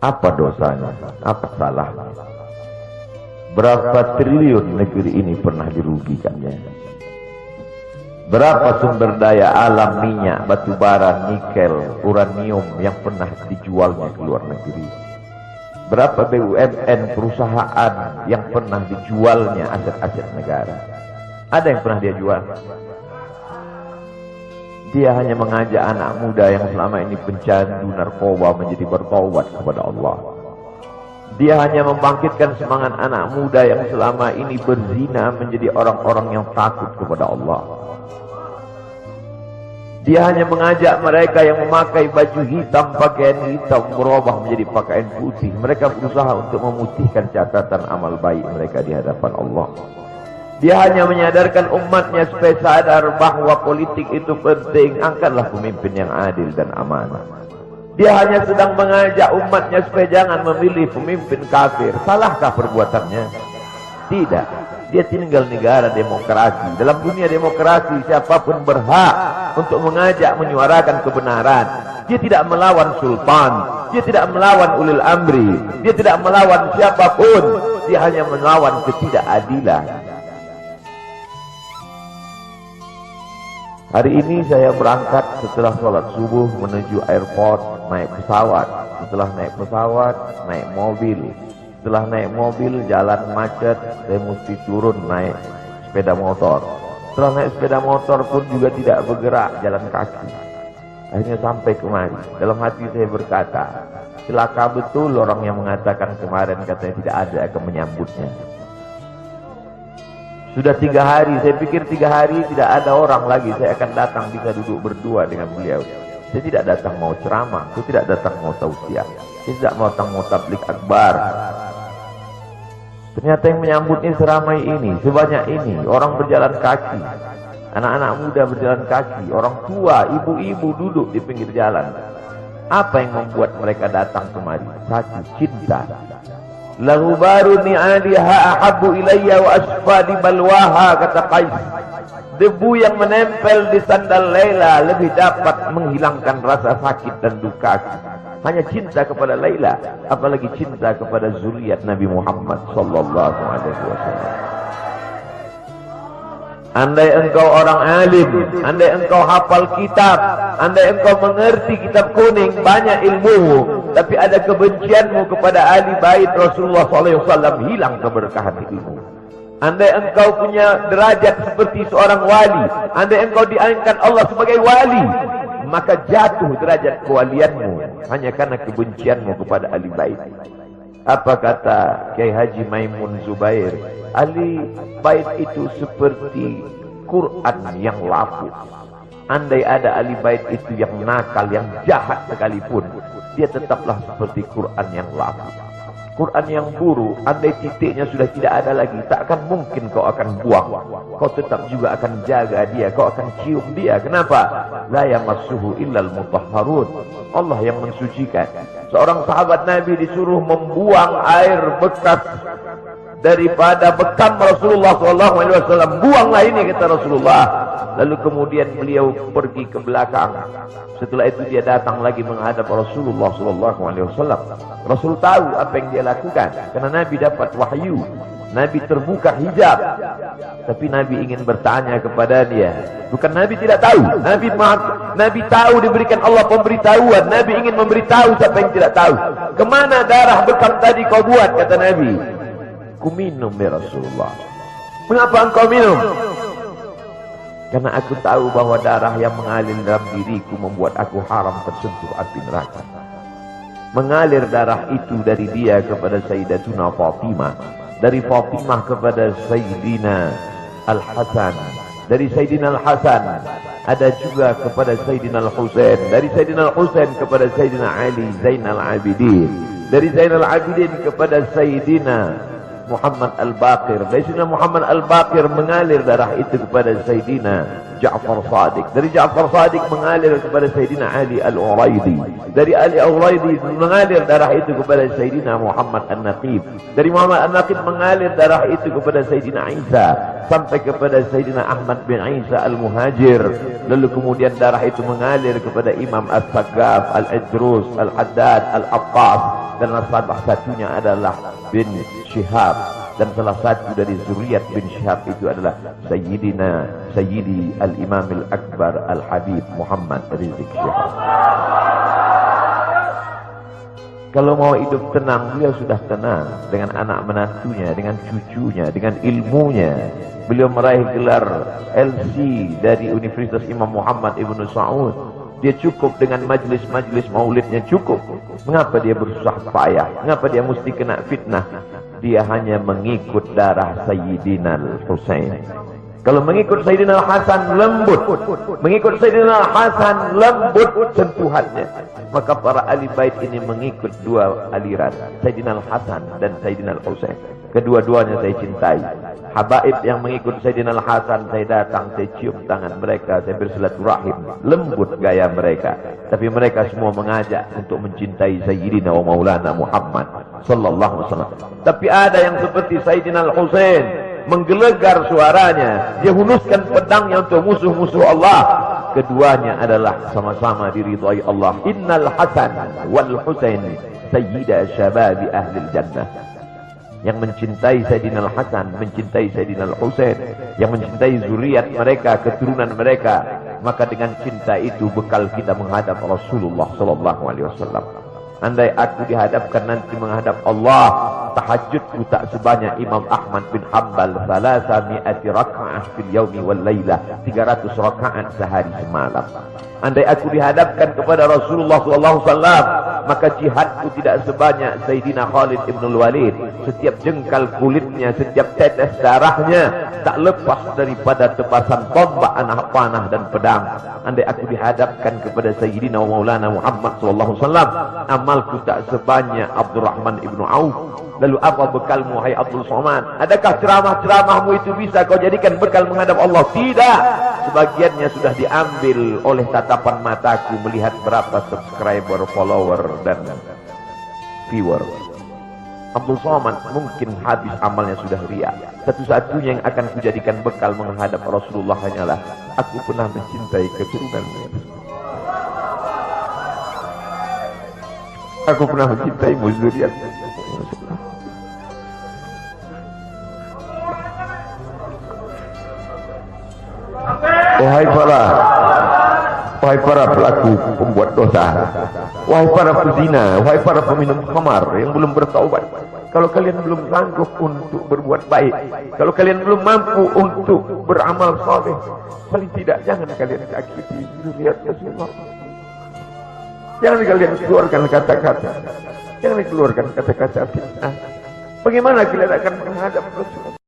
Apa dosanya? Apa salahnya? Berapa triliun negeri ini pernah dirugikannya? Berapa sumber daya alam, minyak, batu bara, nikel, uranium yang pernah dijualnya ke luar negeri? Berapa BUMN perusahaan yang pernah dijualnya aset-aset negara? Ada yang pernah dia jual? Dia hanya mengajak anak muda yang selama ini pencandu narkoba menjadi bertaubat kepada Allah. Dia hanya membangkitkan semangat anak muda yang selama ini berzina menjadi orang-orang yang takut kepada Allah. Dia hanya mengajak mereka yang memakai baju hitam, pakaian hitam, berubah menjadi pakaian putih. Mereka berusaha untuk memutihkan catatan amal baik mereka di hadapan Allah. Dia hanya menyadarkan umatnya supaya sadar bahwa politik itu penting. Angkatlah pemimpin yang adil dan amanah. Dia hanya sedang mengajak umatnya supaya jangan memilih pemimpin kafir. Salahkah perbuatannya? Tidak. Dia tinggal negara demokrasi. Dalam dunia demokrasi, siapapun berhak untuk mengajak menyuarakan kebenaran. Dia tidak melawan sultan. Dia tidak melawan ulil amri. Dia tidak melawan siapapun. Dia hanya melawan ketidakadilan. Hari ini saya berangkat setelah sholat subuh menuju airport, naik pesawat. Setelah naik pesawat, naik mobil. Setelah naik mobil, jalan macet, saya mesti turun naik sepeda motor. Setelah naik sepeda motor pun juga tidak bergerak, jalan kaki. Akhirnya sampai kemari. Dalam hati saya berkata, celaka betul orang yang mengatakan kemarin katanya tidak ada akan menyambutnya. Sudah 3 hari, saya pikir 3 hari tidak ada orang lagi. Saya akan datang bisa duduk berdua dengan beliau. Saya tidak datang mau ceramah, saya tidak datang mau tausiah, saya tidak datang mau tablik akbar. Ternyata yang menyambut ini seramai ini, sebanyak ini. Orang berjalan kaki, anak-anak muda berjalan kaki, orang tua, ibu-ibu duduk di pinggir jalan. Apa yang membuat mereka datang kemari? Satu, cinta. Lahu baru ni'aliha ahabbu ilayya wa asfadi balwaha, kata Qais. Debu yang menempel di sandal Laila lebih dapat menghilangkan rasa sakit dan duka. Hanya cinta kepada Laila, apalagi cinta kepada zuriat Nabi Muhammad sallallahu alaihi wasallam. Andai engkau orang alim, andai engkau hafal kitab, andai engkau mengerti kitab kuning, banyak ilmumu, tapi ada kebencianmu kepada ahli bait Rasulullah SAW, hilang keberkahan ilmu. Andai engkau punya derajat seperti seorang wali, andai engkau diangkat Allah sebagai wali, maka jatuh derajat kewalianmu hanya karena kebencianmu kepada ahli bait. Apa kata Kiai Haji Maimun Zubair? Ahli bait itu seperti Quran yang lapuk. Andai ada ahli bait itu yang nakal, yang jahat sekalipun, dia tetaplah seperti Quran yang lapuk. Quran yang buruk, andai titiknya sudah tidak ada lagi, tak akan mungkin kau akan buang. Kau tetap juga akan jaga dia, kau akan cium dia. Kenapa? La yamassuhu illal mutahharun. Allah yang mensucikan. Seorang sahabat Nabi disuruh membuang air bekas daripada bekam Rasulullah SAW. Buanglah ini, kata Rasulullah. Lalu kemudian beliau pergi ke belakang. Setelah itu dia datang lagi menghadap Rasulullah SAW. Rasul tahu apa yang dia lakukan, karena Nabi dapat wahyu. Nabi terbuka hijab, tapi Nabi ingin bertanya kepada dia. Bukan Nabi tidak tahu, Nabi tahu, diberikan Allah pemberitahuan. Nabi ingin memberitahu siapa yang tidak tahu. Kemana darah bekam tadi kau buat, kata Nabi. Ku minum ya Rasulullah. Mengapa engkau minum? Karena aku tahu bahwa darah yang mengalir dalam diriku membuat aku haram tersentuh api neraka. Mengalir darah itu dari dia kepada Sayyidatuna Fatimah, dari Fatimah kepada Sayyidina Al-Hasan, dari Sayyidina Al-Hasan ada juga kepada Sayyidina Al-Husain, dari Sayyidina Al-Husain kepada Sayyidina Ali Zainal Abidin, dari Zainal Abidin kepada Sayyidina Muhammad Al-Baqir, dari Sayyidina Muhammad Al-Baqir mengalir darah itu kepada Sayyidina Ja'far Sadiq. Dari Ja'far Sadiq mengalir kepada Sayyidina Ali Al-Uraidi. Dari Ali Al-Uraidi mengalir darah itu kepada Sayyidina Muhammad An-Naqib. Dari Muhammad An-Naqib mengalir darah itu kepada Sayyidina Isa. Sampai kepada Sayyidina Ahmad bin Isa Al-Muhajir. Lalu kemudian darah itu mengalir kepada Imam As-Saggaf, Al-Idrus, Al-Haddad, Al-Abbas. Dan salah satunya adalah bin Syihab. Dan salah satu dari zuriat bin Syihab itu adalah Sayyidi Al-Imam Al-Akbar Al-Habib Muhammad Rizik Syihab. Kalau mau hidup tenang, beliau sudah tenang. Dengan anak menantunya, dengan cucunya, dengan ilmunya. Beliau meraih gelar LC dari Universitas Imam Muhammad Ibn Saud. Dia cukup dengan majlis-majlis maulidnya cukup. Mengapa dia bersusah payah? Mengapa dia mesti kena fitnah? Dia hanya mengikut darah Sayyidina Al-Husain. Kalau mengikut Sayyidina Al-Hasan lembut. Mengikut Sayyidina Al-Hasan lembut sentuhannya. Maka para ahli bait ini mengikut dua aliran. Sayyidina Al-Hasan dan Sayyidina Al-Husain. Kedua-duanya saya cintai. Habaib yang mengikut Sayyidina Al-Hasan, saya datang, saya cium tangan mereka, saya bersilaturahim. Lembut gaya mereka. Tapi mereka semua mengajak untuk mencintai Sayyidina wa Maulana Muhammad sallallahu alaihi wasallam. Tapi ada yang seperti Sayyidina Al-Husain, menggelegar suaranya, dia hunuskan pedangnya untuk musuh-musuh Allah. Keduanya adalah sama-sama diridhai Allah. Innal Hasan wal Husain sayyida syababi ahli jannah. Yang mencintai Sayyidina Al-Hasan, mencintai Sayyidina Al-Husain, yang mencintai zuriat mereka, keturunan mereka, maka dengan cinta itu bekal kita menghadap Rasulullah sallallahu alaihi wasallam. Andai aku dihadapkan nanti menghadap Allah, tahajudku tak sebanyak Imam Ahmad bin Hanbal, 300 raka'ah fil yaumi wal lailah, 300 rakaat sehari semalam. Andai aku dihadapkan kepada Rasulullah SAW, maka jihadku tidak sebanyak Sayyidina Khalid ibn Walid. Setiap jengkal kulitnya, setiap tetes darahnya tak lepas daripada tebasan tombak, anak panah dan pedang. Andai aku dihadapkan kepada Sayyidina Maulana Muhammad SAW, amalku tak sebanyak Abdurrahman ibn Auf. Lalu apa bekalmu, hai Abdul Somad? Adakah ceramah-ceramahmu itu bisa kau jadikan bekal menghadap Allah? Tidak. Sebagiannya sudah diambil oleh tatapan mataku melihat berapa subscriber, follower, dan viewer. Abdul Somad mungkin habis amalnya sudah riya. Satu-satunya yang akan kujadikan bekal menghadap Rasulullah hanyalah aku pernah mencintai keturunannya. Aku pernah mencintai zuriatnya. Wahai para pelaku pembuat dosa, wahai para pezina, wahai para peminum khamar yang belum bertaubat, kalau kalian belum sanggup untuk berbuat baik, kalau kalian belum mampu untuk beramal saleh, paling tidak jangan kalian sakiti zuriat Rasulullah. Jangan kalian keluarkan kata-kata, jangan keluarkan kata-kata fitnah. Bagaimana kalian akan menghadap Rasulullah?